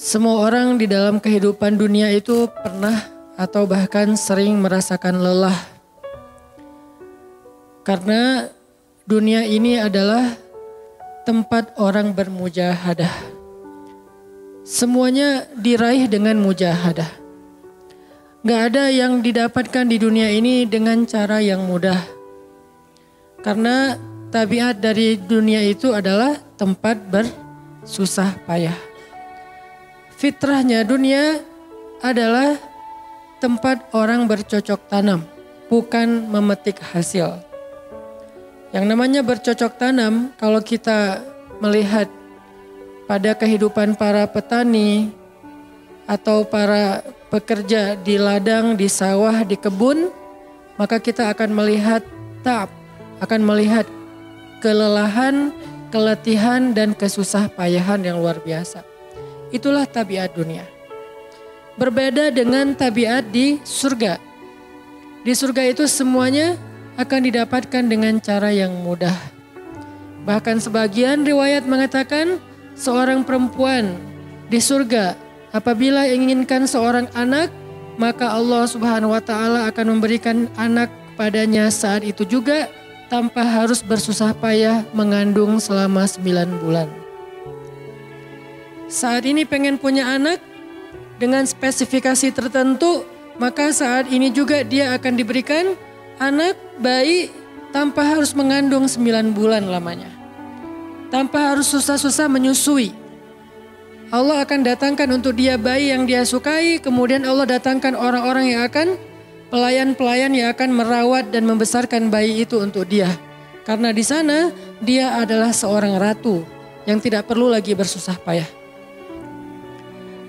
Semua orang di dalam kehidupan dunia itu pernah atau bahkan sering merasakan lelah. Karena dunia ini adalah tempat orang bermujahadah. Semuanya diraih dengan mujahadah. Gak ada yang didapatkan di dunia ini dengan cara yang mudah. Karena tabiat dari dunia itu adalah tempat bersusah payah. Fitrahnya dunia adalah tempat orang bercocok tanam, bukan memetik hasil. Yang namanya bercocok tanam, kalau kita melihat pada kehidupan para petani atau para pekerja di ladang, di sawah, di kebun, maka kita akan melihat akan melihat kelelahan, keletihan, dan kesusah payahan yang luar biasa. Itulah tabiat dunia. Berbeda dengan tabiat di surga. Di surga itu semuanya akan didapatkan dengan cara yang mudah. Bahkan sebagian riwayat mengatakan seorang perempuan di surga apabila inginkan seorang anak, maka Allah Subhanahu wa taala akan memberikan anak padanya saat itu juga tanpa harus bersusah payah mengandung selama 9 bulan. Saat ini pengen punya anak dengan spesifikasi tertentu, maka saat ini juga dia akan diberikan anak bayi tanpa harus mengandung 9 bulan lamanya. Tanpa harus susah-susah menyusui. Allah akan datangkan untuk dia bayi yang dia sukai, kemudian Allah datangkan orang-orang yang akan pelayan-pelayan yang akan merawat dan membesarkan bayi itu untuk dia. Karena di sana dia adalah seorang ratu yang tidak perlu lagi bersusah payah.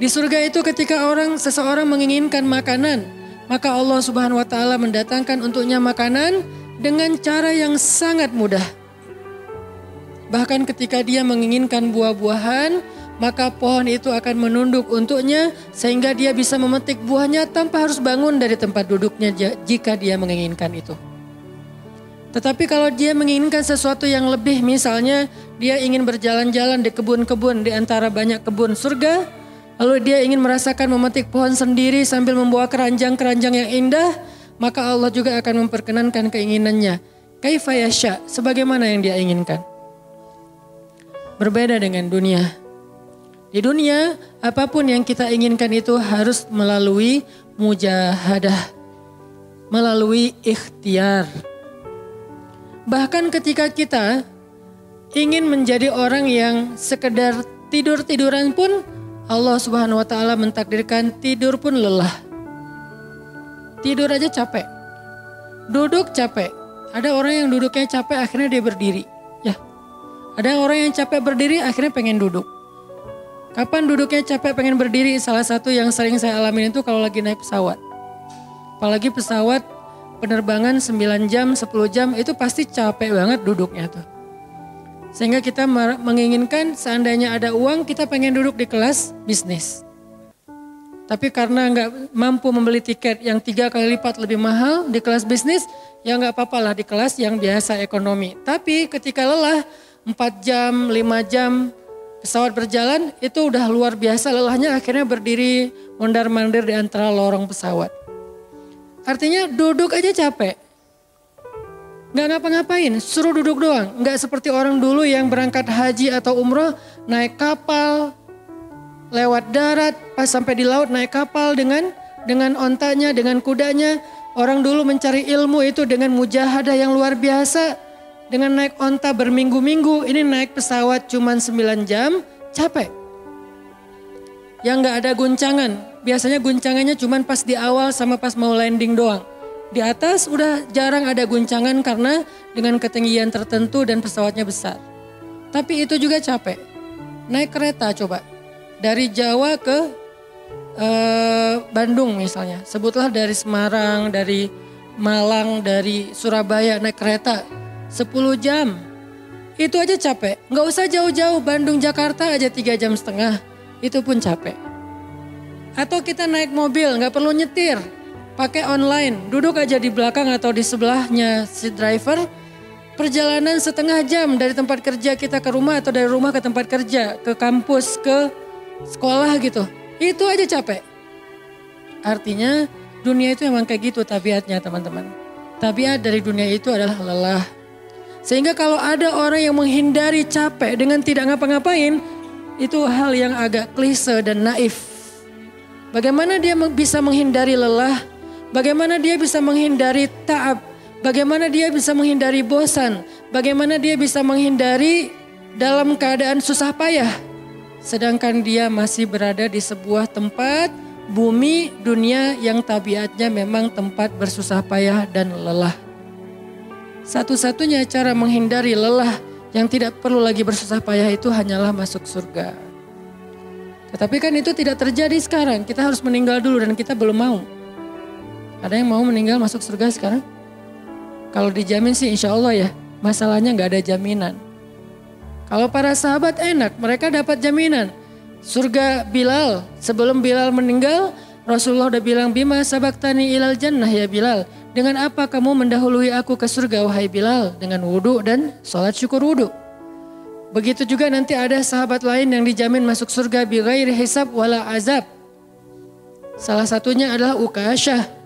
Di surga itu ketika seseorang menginginkan makanan, maka Allah Subhanahu wa taala mendatangkan untuknya makanan dengan cara yang sangat mudah. Bahkan ketika dia menginginkan buah-buahan, maka pohon itu akan menunduk untuknya sehingga dia bisa memetik buahnya tanpa harus bangun dari tempat duduknya jika dia menginginkan itu. Tetapi kalau dia menginginkan sesuatu yang lebih, misalnya dia ingin berjalan-jalan di kebun-kebun di antara banyak kebun surga, lalu dia ingin merasakan memetik pohon sendiri sambil membawa keranjang-keranjang yang indah, maka Allah juga akan memperkenankan keinginannya. Kaifa yasha, sebagaimana yang dia inginkan. Berbeda dengan dunia. Di dunia, apapun yang kita inginkan itu harus melalui mujahadah, melalui ikhtiar. Bahkan ketika kita ingin menjadi orang yang sekedar tidur-tiduran pun, Allah Subhanahu wa taala mentakdirkan tidur pun lelah. Tidur aja capek. Duduk capek. Ada orang yang duduknya capek akhirnya dia berdiri. Ya. Ada orang yang capek berdiri akhirnya pengen duduk. Kapan duduknya capek pengen berdiri? Salah satu yang sering saya alamin itu kalau lagi naik pesawat. Apalagi pesawat penerbangan 9 jam, 10 jam itu pasti capek banget duduknya tuh. Sehingga kita menginginkan seandainya ada uang kita pengen duduk di kelas bisnis. Tapi karena nggak mampu membeli tiket yang 3 kali lipat lebih mahal di kelas bisnis, ya nggak apa-apa lah di kelas yang biasa ekonomi. Tapi ketika lelah 4 jam, 5 jam pesawat berjalan itu udah luar biasa lelahnya, akhirnya berdiri mondar-mandir di antara lorong pesawat. Artinya duduk aja capek. Gak ngapa-ngapain, suruh duduk doang. Gak seperti orang dulu yang berangkat haji atau umroh, naik kapal, lewat darat, pas sampai di laut naik kapal dengan ontanya, dengan kudanya. Orang dulu mencari ilmu itu dengan mujahadah yang luar biasa. Dengan naik onta berminggu-minggu, ini naik pesawat cuma 9 jam, capek. Yang gak ada guncangan, biasanya guncangannya cuma pas di awal sama pas mau landing doang. Di atas udah jarang ada guncangan karena dengan ketinggian tertentu dan pesawatnya besar. Tapi itu juga capek. Naik kereta coba. Dari Jawa ke Bandung misalnya. Sebutlah dari Semarang, dari Malang, dari Surabaya naik kereta. 10 jam. Itu aja capek. Nggak usah jauh-jauh, Bandung Jakarta aja 3,5 jam. Itu pun capek. Atau kita naik mobil, nggak perlu nyetir. Pakai online, duduk aja di belakang atau di sebelahnya si driver. Perjalanan setengah jam dari tempat kerja kita ke rumah atau dari rumah ke tempat kerja, ke kampus, ke sekolah gitu. Itu aja capek. Artinya dunia itu emang kayak gitu tabiatnya teman-teman. Tabiat dari dunia itu adalah lelah. Sehingga kalau ada orang yang menghindari capek dengan tidak ngapa-ngapain, itu hal yang agak klise dan naif. Bagaimana dia bisa menghindari lelah? Bagaimana dia bisa menghindari ta'ab? Bagaimana dia bisa menghindari bosan? Bagaimana dia bisa menghindari dalam keadaan susah payah? Sedangkan dia masih berada di sebuah tempat, bumi, dunia yang tabiatnya memang tempat bersusah payah dan lelah. Satu-satunya cara menghindari lelah yang tidak perlu lagi bersusah payah itu hanyalah masuk surga. Tetapi kan itu tidak terjadi sekarang. Kita harus meninggal dulu dan kita belum mau. Ada yang mau meninggal masuk surga sekarang? Kalau dijamin sih insya Allah ya. Masalahnya gak ada jaminan. Kalau para sahabat enak, mereka dapat jaminan. Surga Bilal, sebelum Bilal meninggal, Rasulullah udah bilang, Bima sabaktani ilal jannah ya Bilal. Dengan apa kamu mendahului aku ke surga wahai Bilal? Dengan wudhu dan sholat syukur wudhu. Begitu juga nanti ada sahabat lain yang dijamin masuk surga bighairi hisab wala azab. Salah satunya adalah Ukasyah.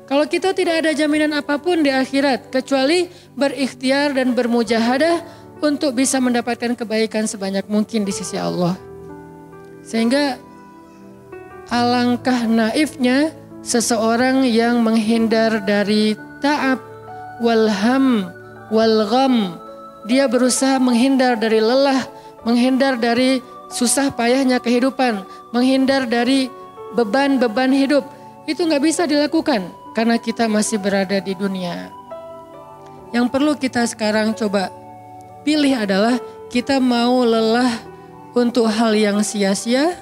Kalau kita tidak ada jaminan apapun di akhirat kecuali berikhtiar dan bermujahadah untuk bisa mendapatkan kebaikan sebanyak mungkin di sisi Allah. Sehingga alangkah naifnya seseorang yang menghindar dari ta'ab wal ham wal gham. Dia berusaha menghindar dari lelah, menghindar dari susah payahnya kehidupan, menghindar dari beban-beban hidup. Itu gak bisa dilakukan. Karena kita masih berada di dunia. Yang perlu kita sekarang coba pilih adalah kita mau lelah untuk hal yang sia-sia?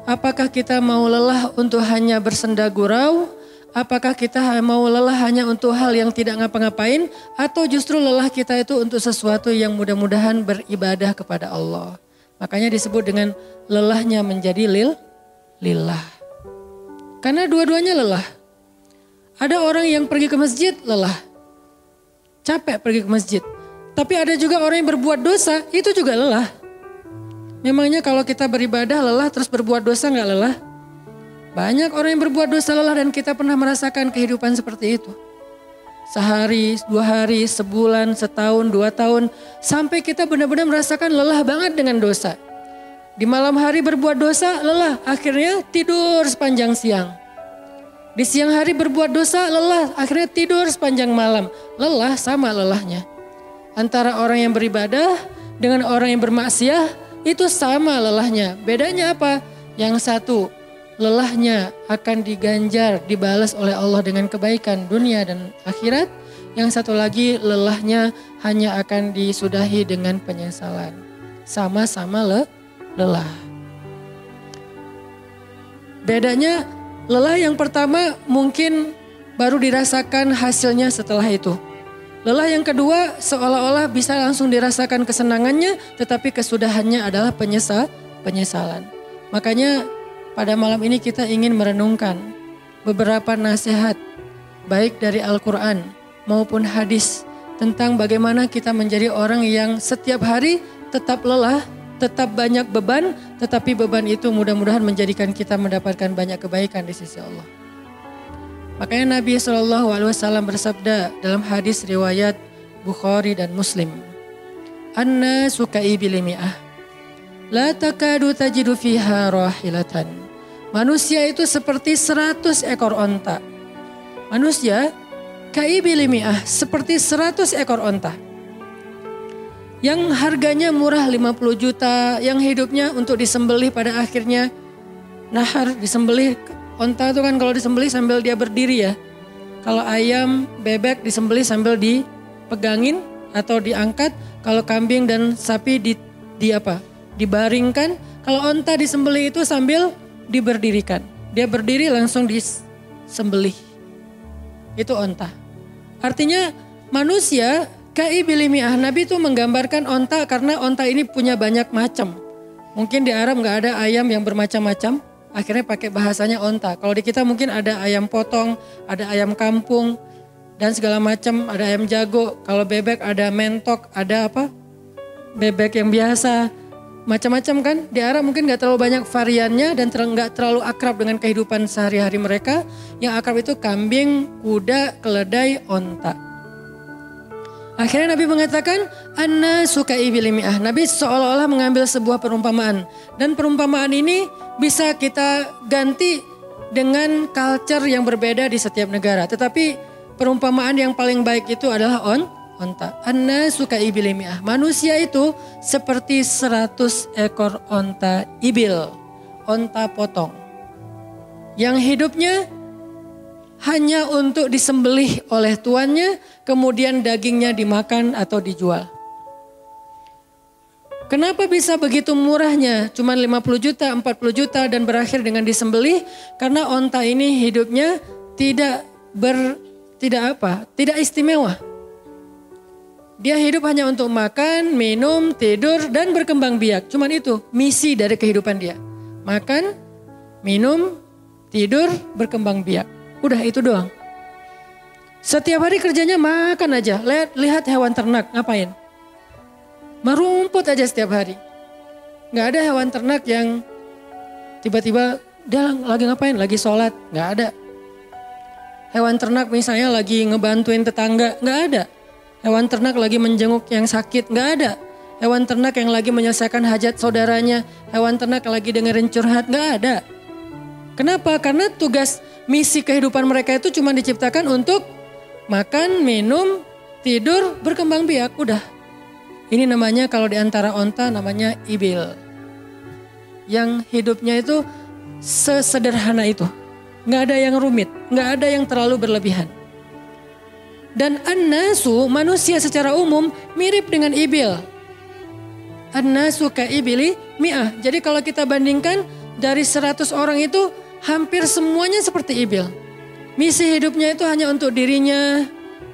Apakah kita mau lelah untuk hanya bersenda gurau? Apakah kita mau lelah hanya untuk hal yang tidak ngapa-ngapain? Atau justru lelah kita itu untuk sesuatu yang mudah-mudahan beribadah kepada Allah? Makanya disebut dengan lelahnya menjadi lillah. Karena dua-duanya lelah. Ada orang yang pergi ke masjid lelah. Capek pergi ke masjid. Tapi ada juga orang yang berbuat dosa, itu juga lelah. Memangnya kalau kita beribadah lelah terus berbuat dosa gak lelah? Banyak orang yang berbuat dosa lelah dan kita pernah merasakan kehidupan seperti itu. Sehari, 2 hari, sebulan, setahun, 2 tahun. Sampai kita benar-benar merasakan lelah banget dengan dosa. Di malam hari berbuat dosa lelah, akhirnya tidur sepanjang siang. Di siang hari berbuat dosa lelah, akhirnya tidur sepanjang malam. Lelah sama lelahnya. Antara orang yang beribadah dengan orang yang bermaksiat itu sama lelahnya. Bedanya apa? Yang satu lelahnya akan diganjar, dibalas oleh Allah dengan kebaikan dunia dan akhirat. Yang satu lagi lelahnya hanya akan disudahi dengan penyesalan. Sama-sama lelah. Bedanya lelah yang pertama mungkin baru dirasakan hasilnya setelah itu. Lelah yang kedua seolah-olah bisa langsung dirasakan kesenangannya, tetapi kesudahannya adalah penyesalan. Makanya pada malam ini kita ingin merenungkan beberapa nasihat baik dari Al-Quran maupun hadis tentang bagaimana kita menjadi orang yang setiap hari tetap lelah, tetap banyak beban, tetapi beban itu mudah-mudahan menjadikan kita mendapatkan banyak kebaikan di sisi Allah. Makanya Nabi SAW bersabda dalam hadis riwayat Bukhari dan Muslim. An-nasu ka'ibili mi'ah, la takadu tajidu fiha rahilatan. Manusia itu seperti 100 ekor onta. Manusia ka'ibili mi'ah, seperti 100 ekor onta. Yang harganya murah 50 juta, yang hidupnya untuk disembelih pada akhirnya nahar, disembelih. Onta itu kan kalau disembelih sambil dia berdiri ya. Kalau ayam, bebek disembelih sambil dipegangin atau diangkat. Kalau kambing dan sapi dibaringkan. Kalau onta disembelih itu sambil diberdirikan. Dia berdiri langsung disembelih. Itu onta. Artinya manusia ka'ibili-mi'ah. Nabi itu menggambarkan onta karena onta ini punya banyak macam. Mungkin di Arab gak ada ayam yang bermacam-macam. Akhirnya pakai bahasanya onta. Kalau di kita mungkin ada ayam potong, ada ayam kampung, dan segala macam. Ada ayam jago. Kalau bebek ada mentok, ada apa? Bebek yang biasa. macam-macam kan. Di Arab mungkin gak terlalu banyak variannya dan gak terlalu akrab dengan kehidupan sehari-hari mereka. Yang akrab itu kambing, kuda, keledai, onta. Akhirnya Nabi mengatakan, Anna suka ibilimi'ah. Nabi seolah-olah mengambil sebuah perumpamaan. Dan perumpamaan ini bisa kita ganti dengan culture yang berbeda di setiap negara. Tetapi perumpamaan yang paling baik itu adalah onta. Anna suka ibilimi'ah. Manusia itu seperti 100 ekor onta ibil. Onta potong. Yang hidupnya hanya untuk disembelih oleh tuannya. Kemudian dagingnya dimakan atau dijual. Kenapa bisa begitu murahnya? Cuma 50 juta, 40 juta dan berakhir dengan disembelih. Karena onta ini hidupnya tidak istimewa. Dia hidup hanya untuk makan, minum, tidur, dan berkembang biak. Cuman itu misi dari kehidupan dia. Makan, minum, tidur, berkembang biak. Udah itu doang. Setiap hari kerjanya makan aja. Lihat hewan ternak ngapain? Merumput aja setiap hari. Gak ada hewan ternak yang tiba-tiba dia lagi ngapain? Lagi sholat. Gak ada. Hewan ternak misalnya lagi ngebantuin tetangga, nggak ada. Hewan ternak lagi menjenguk yang sakit, nggak ada. Hewan ternak yang lagi menyelesaikan hajat saudaranya, hewan ternak yang lagi dengerin curhat, nggak ada. Kenapa? Karena tugas misi kehidupan mereka itu cuma diciptakan untuk makan, minum, tidur, berkembang biak, udah. Ini namanya kalau di antara onta namanya ibil. Yang hidupnya itu sesederhana itu. Nggak ada yang rumit, nggak ada yang terlalu berlebihan. Dan an-nasu, manusia secara umum mirip dengan ibil. An-nasu ka ibili mi'ah. Jadi kalau kita bandingkan dari 100 orang itu hampir semuanya seperti ibil. Misi hidupnya itu hanya untuk dirinya.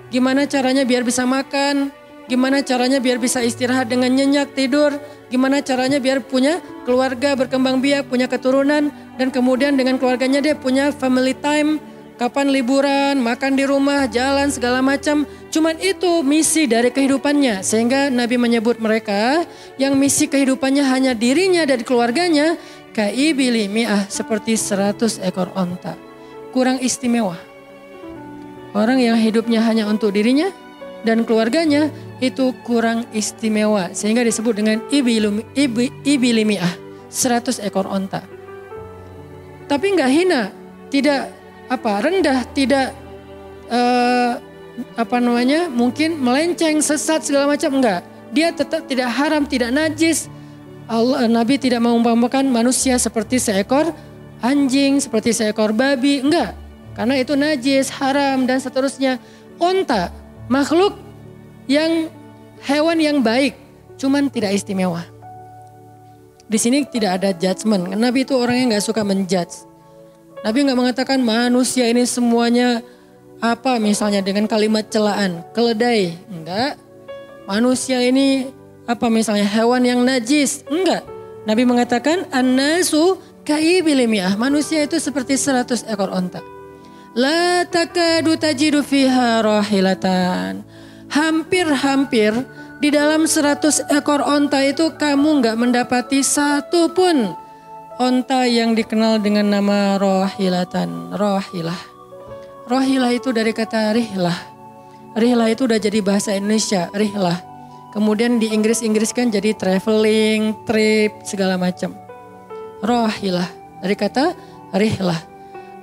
Gimana caranya biar bisa makan, gimana caranya biar bisa istirahat dengan nyenyak tidur, gimana caranya biar punya keluarga, berkembang biak, punya keturunan. Dan kemudian dengan keluarganya dia punya family time, kapan liburan, makan di rumah, jalan segala macam. Cuman itu misi dari kehidupannya. Sehingga Nabi menyebut mereka yang misi kehidupannya hanya dirinya dan keluarganya. Kaibili mi'ah, seperti 100 ekor onta. Kurang istimewa. Orang yang hidupnya hanya untuk dirinya dan keluarganya itu kurang istimewa. Sehingga disebut dengan ibili mi'ah, 100 ekor onta. Tapi nggak hina, tidak rendah, tidak mungkin melenceng, sesat segala macam, enggak. Dia tetap tidak haram, tidak najis. Nabi tidak mengumpamakan manusia seperti seekor anjing, seperti seekor babi, enggak. Karena itu najis, haram dan seterusnya. Onta, makhluk yang hewan yang baik, cuman tidak istimewa. Di sini tidak ada judgement. Nabi itu orang yang nggak suka menjudge. Nabi nggak mengatakan manusia ini semuanya apa misalnya dengan kalimat celaan, keledai, enggak. Manusia ini apa misalnya hewan yang najis, enggak. Nabi mengatakan an-nasu kaibili mi'ah, manusia itu seperti 100 ekor onta. La takadu tajidu fiha rahilatan. Hampir-hampir di dalam 100 ekor onta itu kamu nggak mendapati satu pun onta yang dikenal dengan nama rohilatan. Rohilah itu dari kata rihlah. Rihlah itu udah jadi bahasa Indonesia, rihlah. Kemudian di Inggris-Inggris kan jadi traveling, trip, segala macam. Rohilah dari kata rihlah.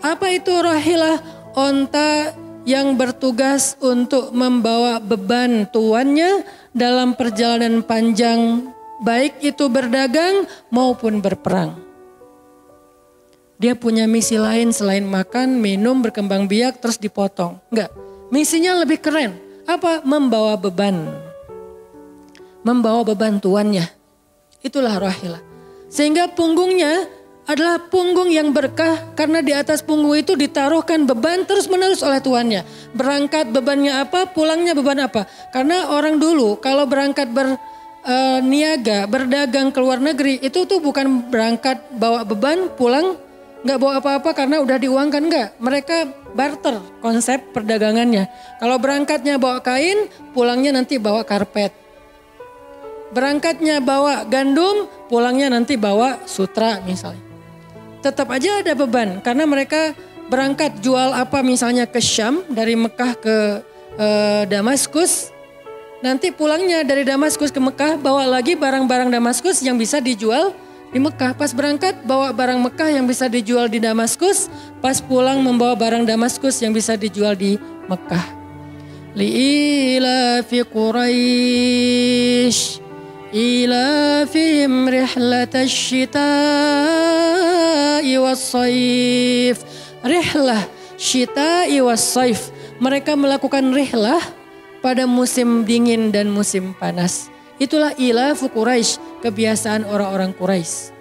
Apa itu rohilah? Onta yang bertugas untuk membawa beban tuannya dalam perjalanan panjang, baik itu berdagang maupun berperang. Dia punya misi lain selain makan, minum, berkembang biak, terus dipotong. Enggak, misinya lebih keren. Apa? Membawa beban. Membawa beban tuannya. Itulah rohilah. Sehingga punggungnya adalah punggung yang berkah karena di atas punggung itu ditaruhkan beban terus menerus oleh tuannya. Berangkat bebannya apa, pulangnya beban apa. Karena orang dulu kalau berangkat berniaga, berdagang ke luar negeri itu tuh bukan berangkat bawa beban, pulang nggak bawa apa-apa karena udah diuangkan, nggak. Mereka barter konsep perdagangannya. Kalau berangkatnya bawa kain, pulangnya nanti bawa karpet. Berangkatnya bawa gandum, pulangnya nanti bawa sutra misalnya. Tetap aja ada beban karena mereka berangkat jual apa misalnya ke Syam, dari Mekah ke Damaskus. Nanti pulangnya dari Damaskus ke Mekah bawa lagi barang-barang Damaskus yang bisa dijual di Mekah. Pas berangkat bawa barang Mekah yang bisa dijual di Damaskus. Pas pulang membawa barang Damaskus yang bisa dijual di Mekah. Li'ilafi Quraisy ilafihim rihlatash syita'i was-saif. Rihlah syita'i was-saif. Mereka melakukan rihlah pada musim dingin dan musim panas. Itulah ilafu Quraisy, kebiasaan orang-orang Quraisy.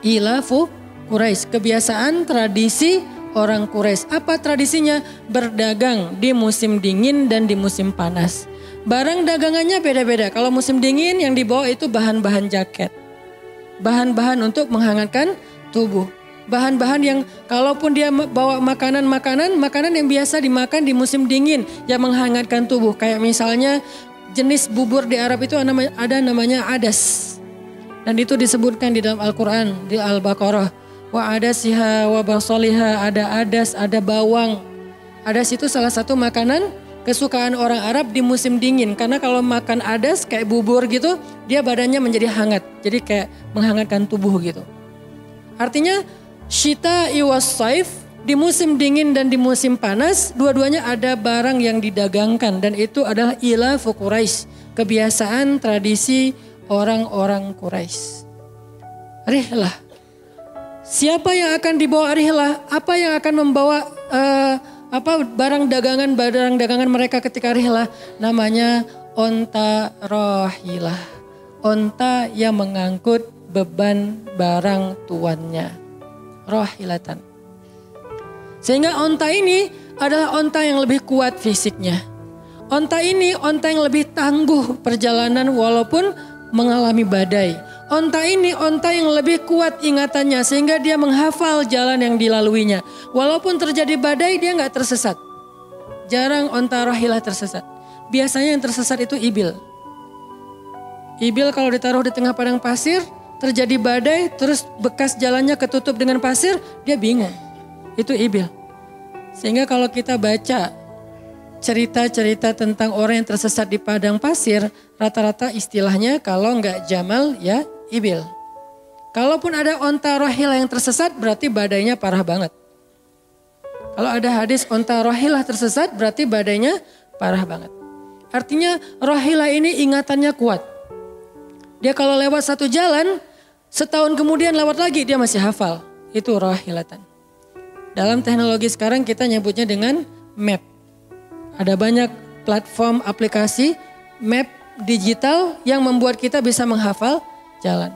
Ilafu Quraisy, kebiasaan tradisi orang Quraisy. Apa tradisinya? Berdagang di musim dingin dan di musim panas. Barang dagangannya beda-beda. Kalau musim dingin yang dibawa itu bahan-bahan jaket. Bahan-bahan untuk menghangatkan tubuh. Bahan-bahan yang kalaupun dia bawa makanan yang biasa dimakan di musim dingin yang menghangatkan tubuh. Kayak misalnya jenis bubur di Arab itu ada namanya adas. Dan itu disebutkan di dalam Al-Quran, di Al-Baqarah. Wa adasiha wa basaliha, ada adas, ada bawang. Adas itu salah satu makanan kesukaan orang Arab di musim dingin. Karena kalau makan adas kayak bubur gitu, dia badannya menjadi hangat. Jadi kayak menghangatkan tubuh gitu. Artinya syita'i was-saif, di musim dingin dan di musim panas, dua-duanya ada barang yang didagangkan. Dan itu adalah ilafu Quraisy, kebiasaan tradisi orang-orang Quraisy. Rihlah. Siapa yang akan dibawa rihlah? Apa yang akan membawa barang dagangan mereka ketika rihlah? Namanya onta rohilah. Onta yang mengangkut beban barang tuannya. Rohilatan. Sehingga onta ini adalah onta yang lebih kuat fisiknya. Onta ini onta yang lebih tangguh perjalanan walaupun mengalami badai. Onta ini onta yang lebih kuat ingatannya sehingga dia menghafal jalan yang dilaluinya. Walaupun terjadi badai dia nggak tersesat. Jarang onta rohilah tersesat. Biasanya yang tersesat itu ibil. Ibil kalau ditaruh di tengah padang pasir, terjadi badai terus bekas jalannya ketutup dengan pasir, dia bingung. Itu ibil. Sehingga kalau kita baca cerita-cerita tentang orang yang tersesat di padang pasir, rata-rata istilahnya kalau nggak jamal ya ibil. Kalaupun ada onta rohilah yang tersesat berarti badainya parah banget. Kalau ada hadis onta rohilah tersesat berarti badainya parah banget. Artinya rohilah ini ingatannya kuat. Dia kalau lewat satu jalan, setahun kemudian lewat lagi dia masih hafal. Itu rohilatan. Dalam teknologi sekarang kita nyebutnya dengan map. Ada banyak platform aplikasi map digital yang membuat kita bisa menghafal jalan.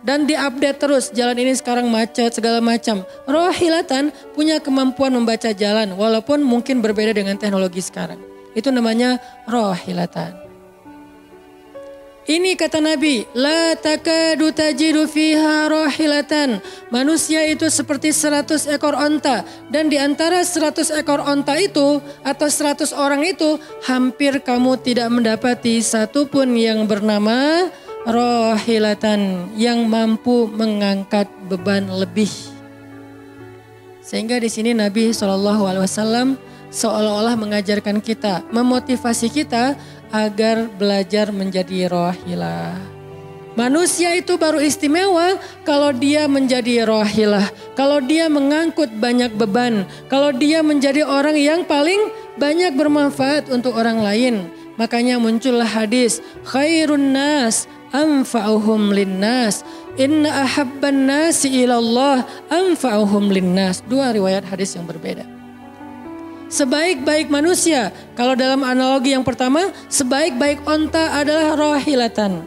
Dan diupdate terus, jalan ini sekarang macet segala macam. Rohilatan punya kemampuan membaca jalan walaupun mungkin berbeda dengan teknologi sekarang. Itu namanya rohilatan. Ini kata Nabi, la takadu tajidu fiha rohilatan. Manusia itu seperti 100 ekor onta. Dan di antara 100 ekor onta itu atau 100 orang itu hampir kamu tidak mendapati satupun yang bernama rohilatan yang mampu mengangkat beban lebih. Sehingga di sini Nabi SAW seolah-olah mengajarkan kita, memotivasi kita agar belajar menjadi rohilah. Manusia itu baru istimewa kalau dia menjadi rohilah. Kalau dia mengangkut banyak beban. Kalau dia menjadi orang yang paling banyak bermanfaat untuk orang lain. Makanya muncullah hadis, khairun nas anfa'uhum linnas. Inna ahabban nasi ilallah anfa'uhum linnas. Dua riwayat hadis yang berbeda. Sebaik-baik manusia, kalau dalam analogi yang pertama, sebaik-baik onta adalah rohilatan.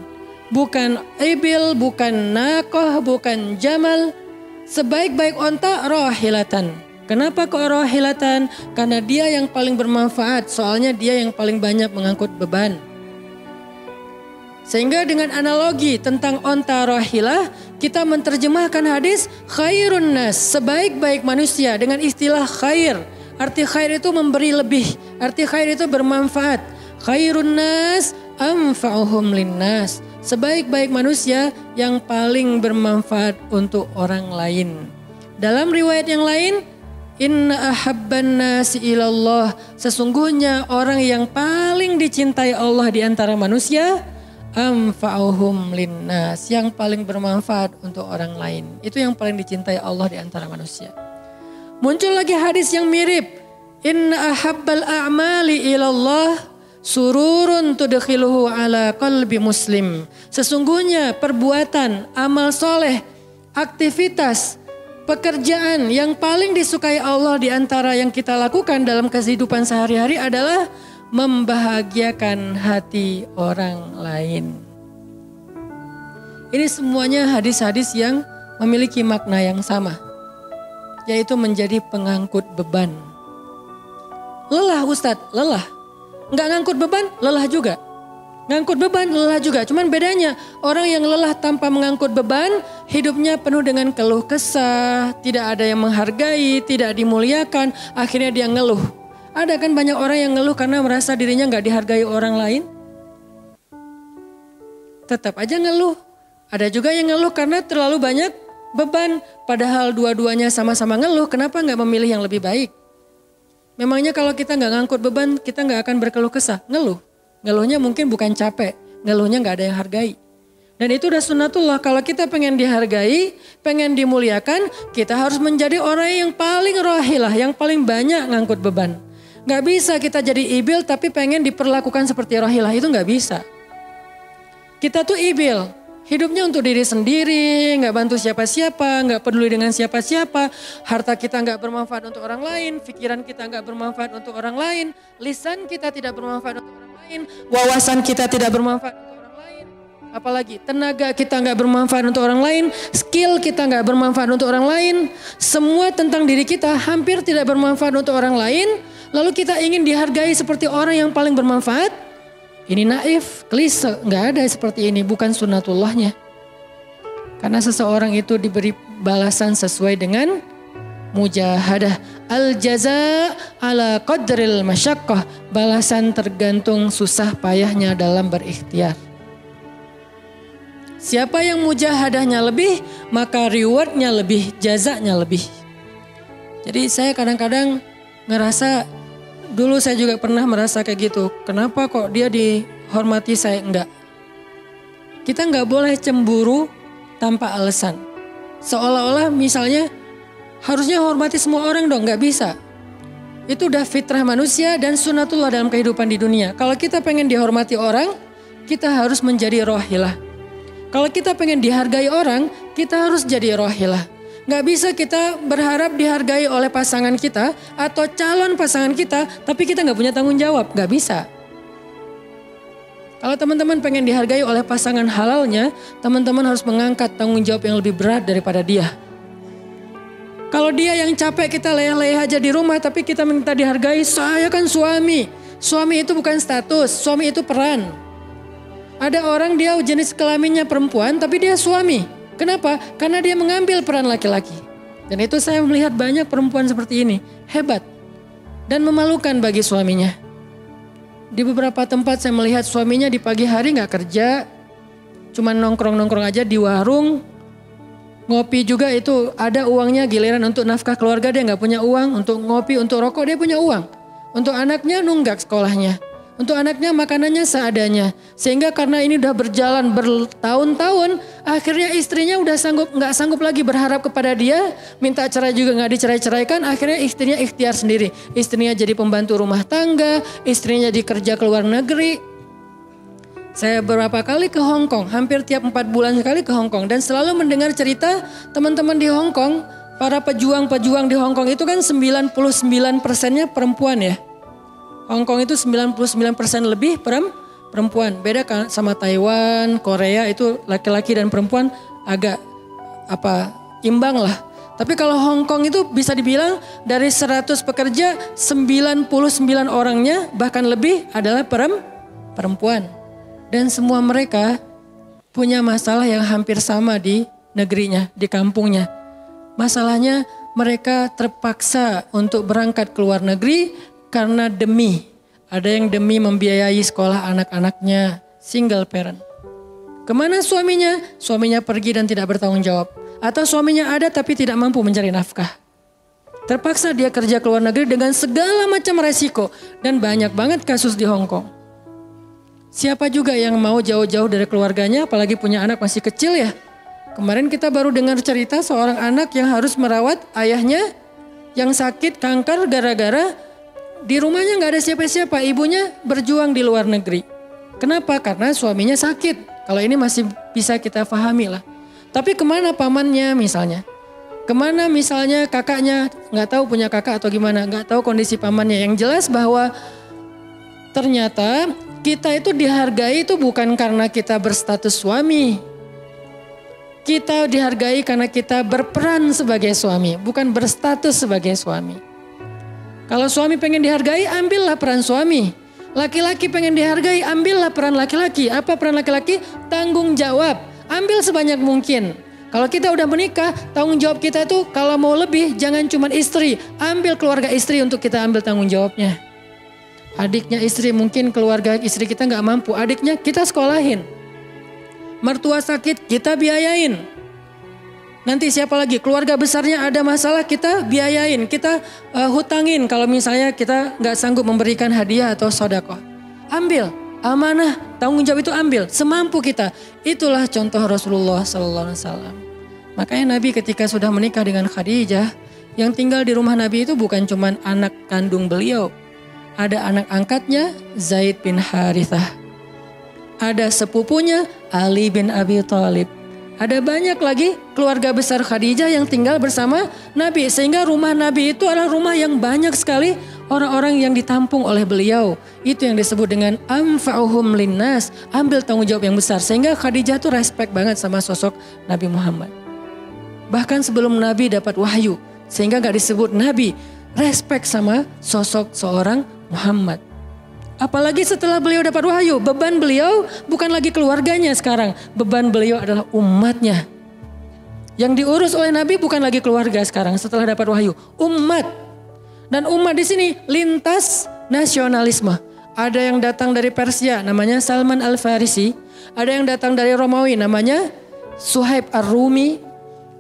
Bukan ibil, bukan nakoh, bukan jamal. Sebaik-baik onta rohilatan. Kenapa kok rohilatan? Karena dia yang paling bermanfaat, soalnya dia yang paling banyak mengangkut beban. Sehingga dengan analogi tentang onta rohilah, kita menerjemahkan hadis khairun nas, sebaik-baik manusia dengan istilah khair. Arti khair itu memberi lebih, arti khair itu bermanfaat. Khairun nas anfa'uhum linnas. Sebaik-baik manusia yang paling bermanfaat untuk orang lain. Dalam riwayat yang lain, inna ahabban nasi ilallah. Sesungguhnya orang yang paling dicintai Allah di antara manusia, anfa'uhum linnas, yang paling bermanfaat untuk orang lain. Itu yang paling dicintai Allah di antara manusia. Muncul lagi hadis yang mirip. Inna ahabbal a'mali ilallah sururun tudkhiluhu ala qalbi muslim. Sesungguhnya perbuatan, amal soleh, aktivitas, pekerjaan yang paling disukai Allah di antara yang kita lakukan dalam kehidupan sehari-hari adalah membahagiakan hati orang lain. Ini semuanya hadis-hadis yang memiliki makna yang sama, yaitu menjadi pengangkut beban. Lelah Ustadz, lelah. Nggak ngangkut beban, lelah juga. Ngangkut beban, lelah juga. Cuman bedanya orang yang lelah tanpa mengangkut beban, hidupnya penuh dengan keluh kesah, tidak ada yang menghargai, tidak dimuliakan, akhirnya dia ngeluh. Ada kan banyak orang yang ngeluh karena merasa dirinya nggak dihargai orang lain. Tetap aja ngeluh. Ada juga yang ngeluh karena terlalu banyak beban. Padahal dua-duanya sama-sama ngeluh, kenapa nggak memilih yang lebih baik? Memangnya kalau kita nggak ngangkut beban, kita nggak akan berkeluh kesah. Ngeluh. Ngeluhnya mungkin bukan capek. Ngeluhnya nggak ada yang hargai. Dan itu udah sunnatullah. Kalau kita pengen dihargai, pengen dimuliakan, kita harus menjadi orang yang paling rahilah, yang paling banyak ngangkut beban. Gak bisa kita jadi ibil tapi pengen diperlakukan seperti rahilah, itu gak bisa. Kita tuh ibil, hidupnya untuk diri sendiri, gak bantu siapa-siapa, gak peduli dengan siapa-siapa. Harta kita gak bermanfaat untuk orang lain, pikiran kita gak bermanfaat untuk orang lain, lisan kita tidak bermanfaat untuk orang lain, wawasan kita tidak bermanfaat untuk orang lain. Apalagi tenaga kita gak bermanfaat untuk orang lain, skill kita gak bermanfaat untuk orang lain. Semua tentang diri kita hampir tidak bermanfaat untuk orang lain. Lalu kita ingin dihargai seperti orang yang paling bermanfaat. Ini naif, klise, gak ada seperti ini, bukan sunnatullahnya. Karena seseorang itu diberi balasan sesuai dengan mujahadah. Al-jaza ala qadril masyaqqah. Balasan tergantung susah payahnya dalam berikhtiar. Siapa yang mujahadahnya lebih, maka rewardnya lebih, jazanya lebih. Jadi saya kadang-kadang ngerasa, dulu saya juga pernah merasa kayak gitu. Kenapa kok dia dihormati saya enggak? Kita enggak boleh cemburu tanpa alasan. Seolah-olah misalnya harusnya hormati semua orang dong, enggak bisa. Itu udah fitrah manusia dan sunnatullah dalam kehidupan di dunia. Kalau kita pengen dihormati orang, kita harus menjadi rahilah. Kalau kita pengen dihargai orang, kita harus jadi rahilah. Gak bisa kita berharap dihargai oleh pasangan kita atau calon pasangan kita, tapi kita gak punya tanggung jawab. Gak bisa. Kalau teman-teman pengen dihargai oleh pasangan halalnya, teman-teman harus mengangkat tanggung jawab yang lebih berat daripada dia. Kalau dia yang capek, kita leyeh-leyeh aja di rumah, tapi kita minta dihargai, saya kan suami. Suami itu bukan status, suami itu peran. Ada orang dia jenis kelaminnya perempuan, tapi dia suami. Kenapa? Karena dia mengambil peran laki-laki. Dan itu saya melihat banyak perempuan seperti ini. Hebat. Dan memalukan bagi suaminya. Di beberapa tempat saya melihat suaminya di pagi hari gak kerja. Cuma nongkrong-nongkrong aja di warung. Ngopi juga itu ada uangnya, giliran untuk nafkah keluarga dia gak punya uang. Untuk ngopi, untuk rokok dia punya uang. Untuk anaknya nunggak sekolahnya. Untuk anaknya makanannya seadanya. Sehingga karena ini udah berjalan bertahun-tahun, akhirnya istrinya udah nggak sanggup lagi berharap kepada dia, minta cerai juga nggak dicerai-ceraikan, akhirnya istrinya ikhtiar sendiri. Istrinya jadi pembantu rumah tangga, istrinya jadi kerja ke luar negeri. Saya beberapa kali ke Hong Kong, hampir tiap 4 bulan sekali ke Hong Kong, dan selalu mendengar cerita teman-teman di Hong Kong, para pejuang-pejuang di Hong Kong itu kan 99%-nya perempuan ya. Hong Kong itu 99% lebih perempuan. Beda kan sama Taiwan, Korea itu laki-laki dan perempuan agak imbang lah. Tapi kalau Hong Kong itu bisa dibilang dari 100 pekerja 99 orangnya bahkan lebih adalah perempuan. Dan semua mereka punya masalah yang hampir sama di negerinya, di kampungnya. Masalahnya mereka terpaksa untuk berangkat ke luar negeri karena ada yang demi membiayai sekolah anak-anaknya. single parent. Kemana suaminya? Suaminya pergi dan tidak bertanggung jawab. Atau suaminya ada tapi tidak mampu mencari nafkah. Terpaksa dia kerja ke luar negeri dengan segala macam resiko. Dan banyak banget kasus di Hong Kong. Siapa juga yang mau jauh-jauh dari keluarganya, apalagi punya anak masih kecil ya. Kemarin kita baru dengar cerita seorang anak yang harus merawat ayahnya yang sakit kanker gara-gara di rumahnya nggak ada siapa-siapa. Ibunya berjuang di luar negeri. Kenapa? Karena suaminya sakit. Kalau ini masih bisa kita pahami lah. Tapi kemana pamannya misalnya? Kemana misalnya kakaknya? Nggak tahu punya kakak atau gimana. Nggak tahu kondisi pamannya. Yang jelas bahwa ternyata kita itu dihargai itu bukan karena kita berstatus suami. Kita dihargai karena kita berperan sebagai suami. Bukan berstatus sebagai suami. Kalau suami pengen dihargai, ambillah peran suami. Laki-laki pengen dihargai, ambillah peran laki-laki. Apa peran laki-laki? Tanggung jawab. Ambil sebanyak mungkin. Kalau kita udah menikah, tanggung jawab kita itu kalau mau lebih jangan cuma istri. Ambil keluarga istri untuk kita ambil tanggung jawabnya. Adiknya istri, mungkin keluarga istri kita gak mampu. Adiknya kita sekolahin. Mertua sakit, kita biayain. Nanti siapa lagi? Keluarga besarnya ada masalah, kita biayain, kita hutangin. Kalau misalnya kita gak sanggup memberikan hadiah atau sedekah. Ambil, amanah, tanggung jawab itu ambil, semampu kita. Itulah contoh Rasulullah SAW. Makanya Nabi ketika sudah menikah dengan Khadijah, yang tinggal di rumah Nabi itu bukan cuma anak kandung beliau. Ada anak angkatnya Zaid bin Harithah. Ada sepupunya Ali bin Abi Thalib. Ada banyak lagi keluarga besar Khadijah yang tinggal bersama Nabi. Sehingga rumah Nabi itu adalah rumah yang banyak sekali orang-orang yang ditampung oleh beliau. Itu yang disebut dengan anfa'uhum linnas. Ambil tanggung jawab yang besar. Sehingga Khadijah tuh respect banget sama sosok Nabi Muhammad. Bahkan sebelum Nabi dapat wahyu. Sehingga gak disebut Nabi. Respect sama sosok seorang Muhammad. Apalagi setelah beliau dapat wahyu, beban beliau bukan lagi keluarganya sekarang. Beban beliau adalah umatnya. Yang diurus oleh Nabi bukan lagi keluarga sekarang setelah dapat wahyu. Umat. Dan umat di sini lintas nasionalisme. Ada yang datang dari Persia namanya Salman Al-Farisi. Ada yang datang dari Romawi namanya Suhaib Ar-Rumi.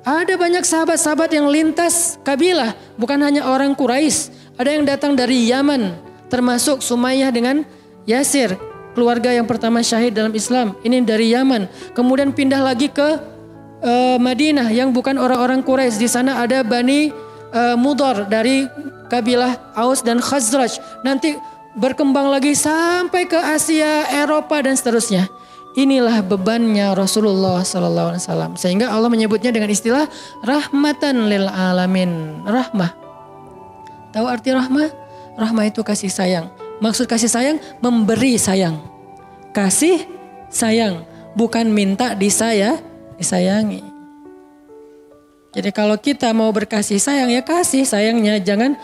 Ada banyak sahabat-sahabat yang lintas kabilah. Bukan hanya orang Quraisy. Ada yang datang dari Yaman. Termasuk Sumayyah dengan Yasir, keluarga yang pertama syahid dalam Islam. Ini dari Yaman. Kemudian pindah lagi ke Madinah yang bukan orang-orang Quraisy. Di sana ada Bani Mudhar dari kabilah Aus dan Khazraj. Nanti berkembang lagi sampai ke Asia, Eropa dan seterusnya. Inilah bebannya Rasulullah SAW. Sehingga Allah menyebutnya dengan istilah rahmatan lil alamin. Rahmah. Tahu arti rahmah? Rahmah itu kasih sayang. Maksud kasih sayang, memberi sayang. Kasih sayang, bukan minta disayangi. Jadi kalau kita mau berkasih sayang, ya kasih sayangnya. Jangan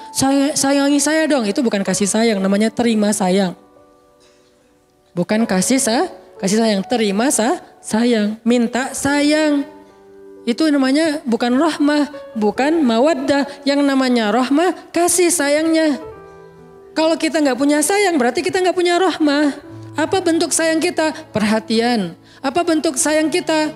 sayangi saya dong, itu bukan kasih sayang, namanya terima sayang. Bukan kasih sayang, terima sayang. Minta sayang. Itu namanya bukan rahmah, bukan mawaddah. Yang namanya rahmah, kasih sayangnya. Kalau kita nggak punya sayang berarti kita nggak punya rahmah. Apa bentuk sayang kita? Perhatian. Apa bentuk sayang kita?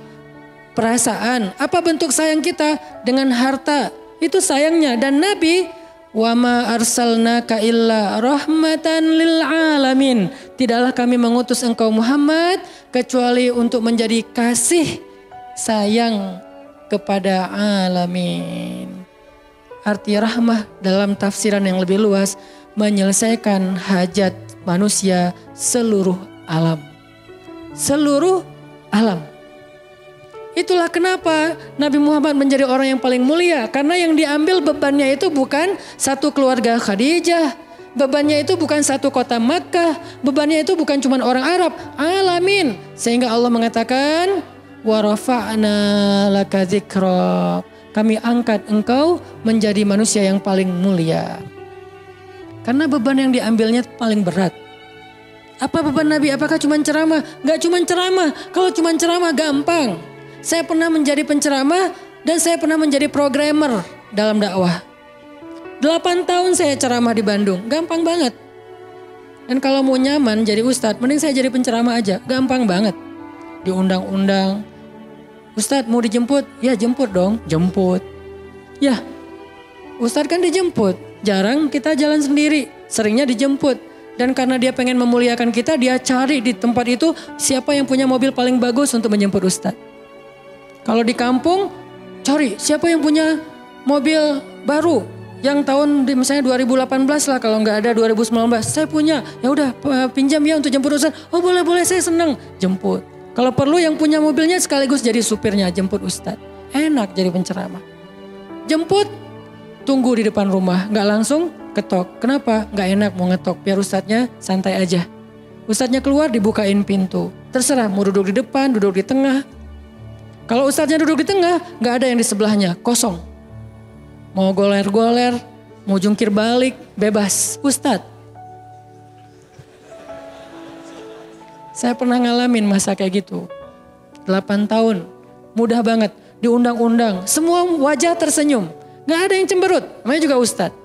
Perasaan. Apa bentuk sayang kita? Dengan harta. Itu sayangnya. Dan Nabi, wa ma arsalnaka illa rahmatan lil alamin. Tidaklah kami mengutus engkau Muhammad kecuali untuk menjadi kasih sayang kepada alamin. Arti rahmah dalam tafsiran yang lebih luas, menyelesaikan hajat manusia seluruh alam. Seluruh alam. Itulah kenapa Nabi Muhammad menjadi orang yang paling mulia. Karena yang diambil bebannya itu bukan satu keluarga Khadijah. Bebannya itu bukan satu kota Makkah. Bebannya itu bukan cuma orang Arab. Alamin. Sehingga Allah mengatakan, wa rafa'na laka dzikrak. Kami angkat engkau menjadi manusia yang paling mulia. Karena beban yang diambilnya paling berat. Apa beban Nabi? Apakah cuma ceramah? Gak cuma ceramah. Kalau cuma ceramah gampang. Saya pernah menjadi penceramah dan saya pernah menjadi programmer dalam dakwah. 8 tahun saya ceramah di Bandung. Gampang banget. Dan kalau mau nyaman jadi ustadz, mending saya jadi penceramah aja. Gampang banget. Diundang-undang. Ustadz mau dijemput? Ya jemput dong, jemput. Ya, ustadz kan dijemput. Jarang kita jalan sendiri, seringnya dijemput. Dan karena dia pengen memuliakan kita, dia cari di tempat itu siapa yang punya mobil paling bagus untuk menjemput ustadz. Kalau di kampung, cari siapa yang punya mobil baru. Yang tahun misalnya 2018 lah, kalau nggak ada 2019. Saya punya, ya udah pinjam ya untuk jemput ustadz. Oh boleh, saya senang, jemput. Kalau perlu yang punya mobilnya sekaligus jadi supirnya, jemput ustadz. Enak jadi penceramah. Jemput, tunggu di depan rumah, nggak langsung ketok. Kenapa? Nggak enak mau ngetok, biar ustadznya santai aja. Ustadznya keluar dibukain pintu. Terserah mau duduk di depan, duduk di tengah. Kalau ustadznya duduk di tengah, nggak ada yang di sebelahnya, kosong. Mau goler-goler, mau jungkir balik, bebas. Ustadz. Saya pernah ngalamin masa kayak gitu. 8 tahun, mudah banget. Diundang-undang, semua wajah tersenyum. Gak ada yang cemberut, namanya juga ustadz.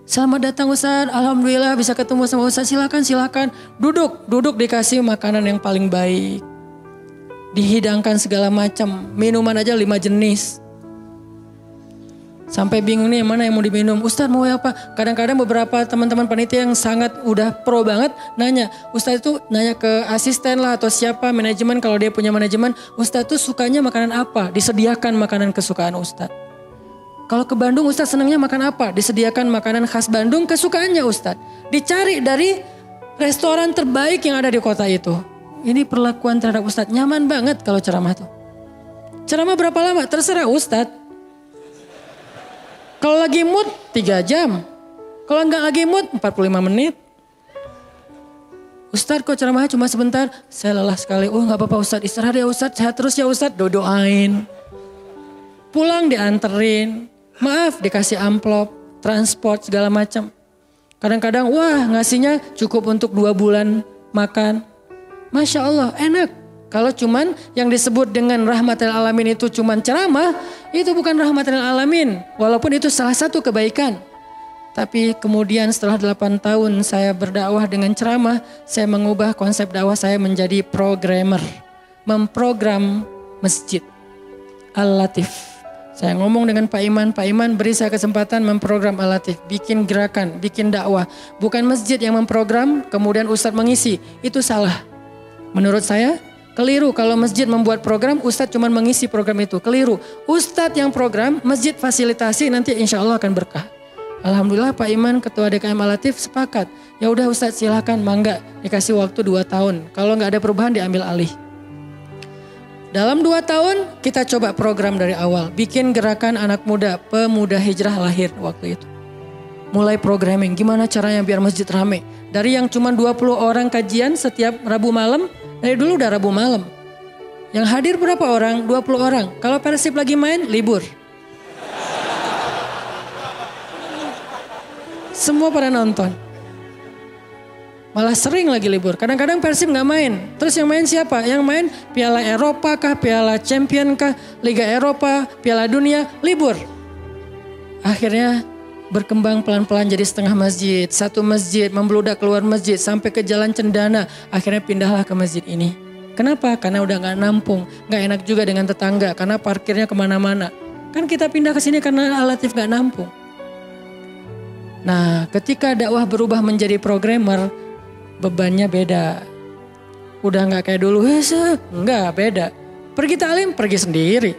Selamat datang ustadz, alhamdulillah bisa ketemu sama ustadz, silakan. Duduk dikasih makanan yang paling baik. Dihidangkan segala macam, minuman aja 5 jenis. Sampai bingung nih mana yang mau diminum. Ustadz mau apa? Kadang-kadang beberapa teman-teman panitia yang sangat udah pro banget nanya. Ustadz itu nanya ke asisten lah atau siapa manajemen kalau dia punya manajemen. Ustadz itu sukanya makanan apa? Disediakan makanan kesukaan Ustadz. Kalau ke Bandung Ustadz senangnya makan apa? Disediakan makanan khas Bandung kesukaannya Ustadz. Dicari dari restoran terbaik yang ada di kota itu. Ini perlakuan terhadap Ustadz. Nyaman banget kalau ceramah tuh. Ceramah berapa lama? Terserah Ustadz. Kalau lagi mood 3 jam. Kalau enggak lagi mood 45 menit. Ustadz kok ceramahnya cuma sebentar? Saya lelah sekali. Oh enggak apa-apa Ustadz, istirahat ya Ustadz, sehat terus ya Ustadz. Doain. Pulang dianterin. Maaf dikasih amplop, transport segala macam. Kadang-kadang wah ngasihnya cukup untuk 2 bulan makan. Masya Allah enak. Kalau cuman yang disebut dengan rahmatil alamin itu cuman ceramah, itu bukan rahmatil alamin. Walaupun itu salah satu kebaikan. Tapi kemudian setelah 8 tahun saya berdakwah dengan ceramah, saya mengubah konsep dakwah saya menjadi programmer. Memprogram masjid. Al-Latif. Saya ngomong dengan Pak Iman beri saya kesempatan memprogram Al-Latif. Bikin gerakan, bikin dakwah. Bukan masjid yang memprogram, kemudian ustadz mengisi. Itu salah. Menurut saya, keliru kalau masjid membuat program, ustadz cuma mengisi program itu. Keliru. Ustadz yang program, masjid fasilitasi, nanti insya Allah akan berkah. Alhamdulillah Pak Iman, Ketua DKM Al-Latif sepakat. Ya udah ustadz silakan, mangga. Dikasih waktu 2 tahun. Kalau nggak ada perubahan diambil alih. Dalam 2 tahun kita coba program dari awal. Bikin gerakan anak muda, pemuda hijrah lahir waktu itu. Mulai programming, gimana caranya biar masjid rame. Dari yang cuma 20 orang kajian setiap Rabu malam, dari dulu udah Rabu malam. Yang hadir berapa orang? 20 orang. Kalau Persib lagi main, libur. Semua pada nonton. Malah sering lagi libur. Kadang-kadang Persib gak main. Terus yang main siapa? Yang main Piala Eropa kah, Piala Champion kah, Liga Eropa, Piala Dunia, libur. Akhirnya berkembang pelan-pelan jadi setengah masjid. Satu masjid membludak keluar masjid sampai ke Jalan Cendana. Akhirnya pindahlah ke masjid ini. Kenapa? Karena udah gak nampung. Gak enak juga dengan tetangga karena parkirnya kemana-mana. Kan kita pindah ke sini karena Al-Latif gak nampung. Nah ketika dakwah berubah menjadi programmer, bebannya beda. Udah gak kayak dulu, enggak beda. Pergi taklim, pergi sendiri.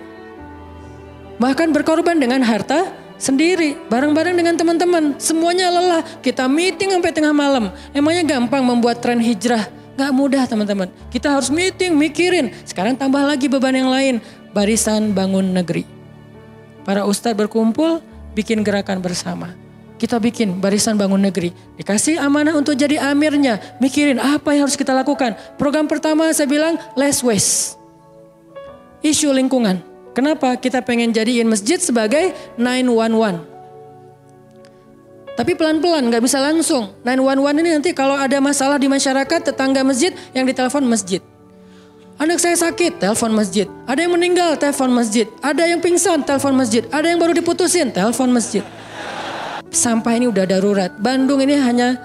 Bahkan berkorban dengan harta sendiri, bareng-bareng dengan teman-teman. Semuanya lelah, kita meeting sampai tengah malam. Emangnya gampang membuat tren hijrah? Gak mudah teman-teman. Kita harus meeting, mikirin. Sekarang tambah lagi beban yang lain. Barisan Bangun Negeri. Para ustadz berkumpul, bikin gerakan bersama. Kita bikin Barisan Bangun Negeri. Dikasih amanah untuk jadi amirnya. Mikirin apa yang harus kita lakukan. Program pertama saya bilang less waste. Isu lingkungan. Kenapa? Kita pengen jadiin masjid sebagai 911. Tapi pelan-pelan gak bisa langsung. 911 ini nanti kalau ada masalah di masyarakat, tetangga masjid yang ditelepon masjid. Anak saya sakit, telepon masjid. Ada yang meninggal, telepon masjid. Ada yang pingsan, telepon masjid. Ada yang baru diputusin, telepon masjid. Sampah ini udah darurat. Bandung ini hanya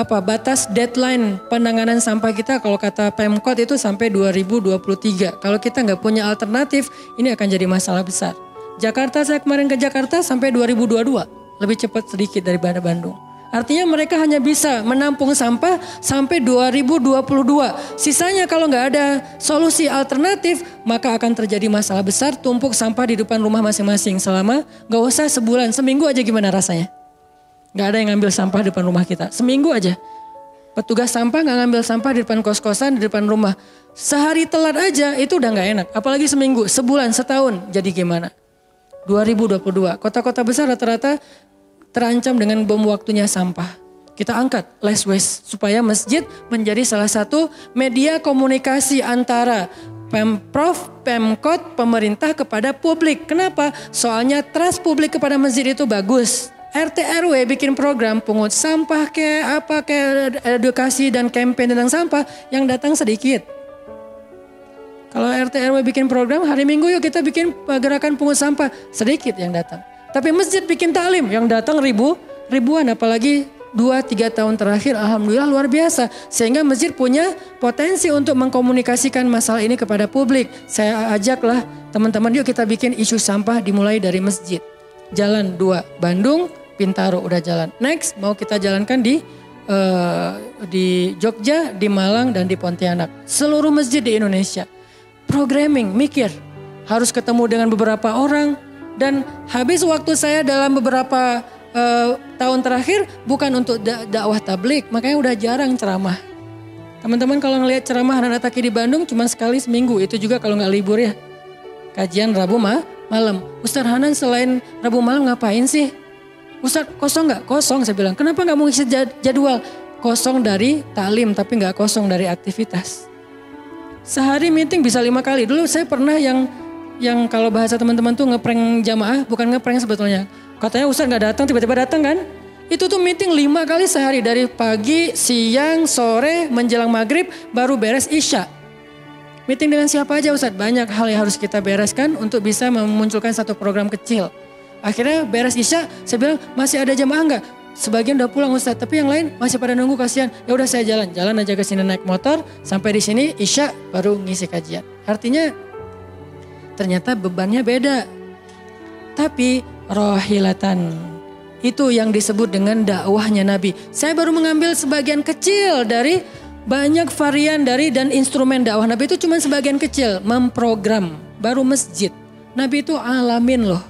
batas deadline penanganan sampah kita kalau kata Pemkot itu sampai 2023. Kalau kita nggak punya alternatif, ini akan jadi masalah besar. Jakarta, saya kemarin ke Jakarta sampai 2022, lebih cepat sedikit daripada Bandung. Artinya mereka hanya bisa menampung sampah sampai 2022. Sisanya kalau nggak ada solusi alternatif, maka akan terjadi masalah besar, tumpuk sampah di depan rumah masing-masing selama nggak usah sebulan, seminggu aja gimana rasanya. Nggak ada yang ngambil sampah di depan rumah kita. Seminggu aja. Petugas sampah nggak ngambil sampah di depan kos-kosan, di depan rumah. Sehari telat aja itu udah nggak enak. Apalagi seminggu, sebulan, setahun. Jadi gimana? 2022, kota-kota besar rata-rata terancam dengan bom waktunya sampah. Kita angkat less waste supaya masjid menjadi salah satu media komunikasi antara Pemprov, Pemkot, pemerintah kepada publik. Kenapa? Soalnya trust publik kepada masjid itu bagus. RT RW bikin program pungut sampah edukasi dan campaign tentang sampah, yang datang sedikit. Kalau RT RW bikin program hari Minggu yuk kita bikin gerakan pungut sampah, sedikit yang datang. Tapi masjid bikin taklim, yang datang ribuan, apalagi 2-3 tahun terakhir alhamdulillah luar biasa. Sehingga masjid punya potensi untuk mengkomunikasikan masalah ini kepada publik. Saya ajaklah teman-teman yuk kita bikin isu sampah dimulai dari masjid. Jalan 2 Bandung, Bintaro udah jalan. Next mau kita jalankan di Jogja, di Malang dan di Pontianak. Seluruh masjid di Indonesia. Programming, mikir. Harus ketemu dengan beberapa orang. Dan habis waktu saya dalam beberapa tahun terakhir bukan untuk dakwah tablik. Makanya udah jarang ceramah. Teman-teman kalau ngelihat ceramah Hanan Attaqi di Bandung cuma sekali seminggu. Itu juga kalau nggak libur ya. Kajian Rabu malam. Ustaz Hanan selain Rabu malam ngapain sih? Ustaz kosong nggak? Kosong saya bilang. Kenapa nggak mau isi jadwal? Kosong dari taklim tapi nggak kosong dari aktivitas. Sehari meeting bisa 5 kali. Dulu saya pernah yang kalau bahasa teman-teman tuh ngeprank jamaah, bukan ngeprank sebetulnya. Katanya Ustaz nggak datang, tiba-tiba datang kan? Itu tuh meeting 5 kali sehari dari pagi, siang, sore, menjelang maghrib, baru beres isya. Meeting dengan siapa aja Ustaz? Banyak hal yang harus kita bereskan untuk bisa memunculkan satu program kecil. Akhirnya beres isya, saya bilang masih ada jamaah enggak? Sebagian udah pulang Ustaz, tapi yang lain masih pada nunggu kasihan. Ya udah saya jalan aja ke sini naik motor, sampai di sini isya baru ngisi kajian. Artinya ternyata bebannya beda. Tapi rohilatan itu yang disebut dengan dakwahnya Nabi. Saya baru mengambil sebagian kecil dari banyak varian dari dan instrumen dakwah Nabi, itu cuma sebagian kecil memprogram. Baru masjid. Nabi itu alamin loh.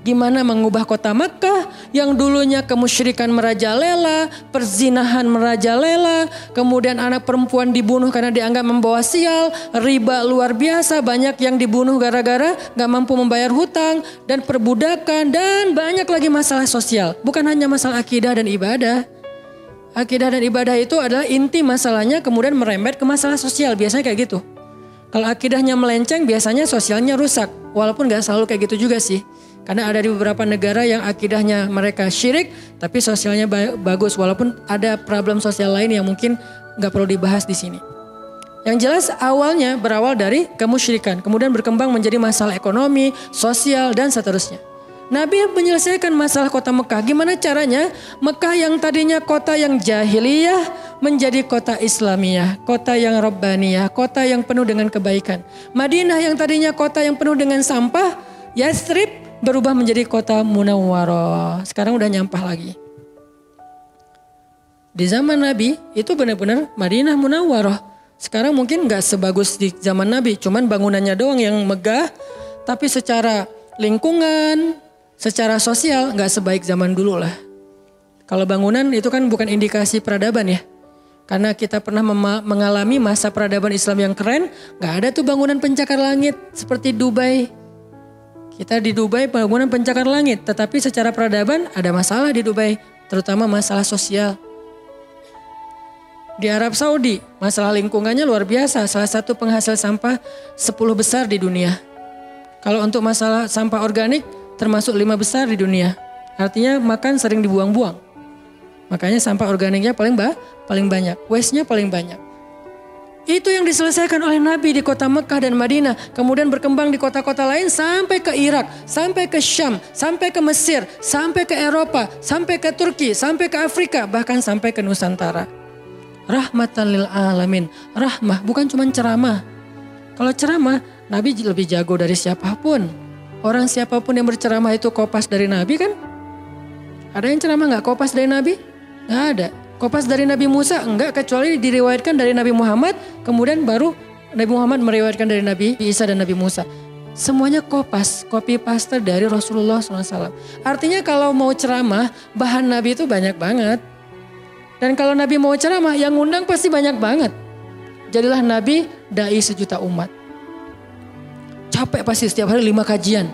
Gimana mengubah kota Makkah yang dulunya kemusyrikan merajalela, perzinahan merajalela, kemudian anak perempuan dibunuh karena dianggap membawa sial, riba luar biasa, banyak yang dibunuh gara-gara gak mampu membayar hutang, dan perbudakan, dan banyak lagi masalah sosial. Bukan hanya masalah akidah dan ibadah. Akidah dan ibadah itu adalah inti masalahnya, kemudian merembet ke masalah sosial, biasanya kayak gitu. Kalau akidahnya melenceng biasanya sosialnya rusak, walaupun gak selalu kayak gitu juga sih. Karena ada di beberapa negara yang akidahnya mereka syirik, tapi sosialnya bagus. Walaupun ada problem sosial lain yang mungkin gak perlu dibahas di sini. Yang jelas awalnya berawal dari kemusyrikan. Kemudian berkembang menjadi masalah ekonomi, sosial, dan seterusnya. Nabi menyelesaikan masalah kota Mekah. Gimana caranya? Mekah yang tadinya kota yang jahiliyah menjadi kota Islamiyah. Kota yang Rabbaniyah. Kota yang penuh dengan kebaikan. Madinah yang tadinya kota yang penuh dengan sampah. Yathrib berubah menjadi kota Munawwarah. Sekarang udah nyampah lagi. Di zaman Nabi itu benar-benar Madinah Munawwarah. Sekarang mungkin gak sebagus di zaman Nabi. Cuman bangunannya doang yang megah. Tapi secara lingkungan, secara sosial gak sebaik zaman dulu lah. Kalau bangunan itu kan bukan indikasi peradaban ya. Karena kita pernah mengalami masa peradaban Islam yang keren. Gak ada tuh bangunan pencakar langit seperti Dubai. Kita di Dubai bangunan pencakar langit, tetapi secara peradaban ada masalah di Dubai, terutama masalah sosial. Di Arab Saudi, masalah lingkungannya luar biasa, salah satu penghasil sampah 10 besar di dunia. Kalau untuk masalah sampah organik, termasuk 5 besar di dunia. Artinya makan sering dibuang-buang. Makanya sampah organiknya paling banyak, waste-nya paling banyak. Itu yang diselesaikan oleh Nabi di kota Mekah dan Madinah. Kemudian berkembang di kota-kota lain sampai ke Irak, sampai ke Syam, sampai ke Mesir, sampai ke Eropa, sampai ke Turki, sampai ke Afrika, bahkan sampai ke Nusantara. Rahmatan lil alamin. Rahmah bukan cuma ceramah. Kalau ceramah, Nabi lebih jago dari siapapun. Orang siapapun yang berceramah itu kopas dari Nabi kan? Ada yang ceramah gak kopas dari Nabi? Gak ada. Kopas dari Nabi Musa? Enggak, kecuali diriwayatkan dari Nabi Muhammad. Kemudian baru Nabi Muhammad meriwayatkan dari Nabi Isa dan Nabi Musa. Semuanya kopas, copy paste dari Rasulullah SAW. Artinya kalau mau ceramah, bahan Nabi itu banyak banget. Dan kalau Nabi mau ceramah, yang ngundang pasti banyak banget. Jadilah Nabi dai sejuta umat. Capek pasti setiap hari 5 kajian.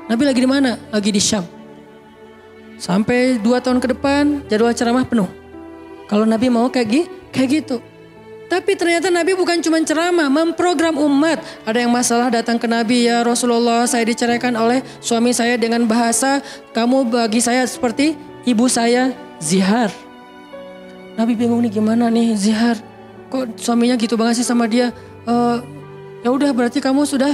Nabi lagi di mana? Lagi di Syam. Sampai 2 tahun ke depan jadwal ceramah penuh. Kalau Nabi mau kayak gitu. Tapi ternyata Nabi bukan cuma ceramah, memprogram umat. Ada yang masalah datang ke Nabi, ya Rasulullah saya diceraikan oleh suami saya dengan bahasa, kamu bagi saya seperti ibu saya, zihar. Nabi bingung nih gimana nih zihar. Kok suaminya gitu banget sih sama dia? Ya udah berarti kamu sudah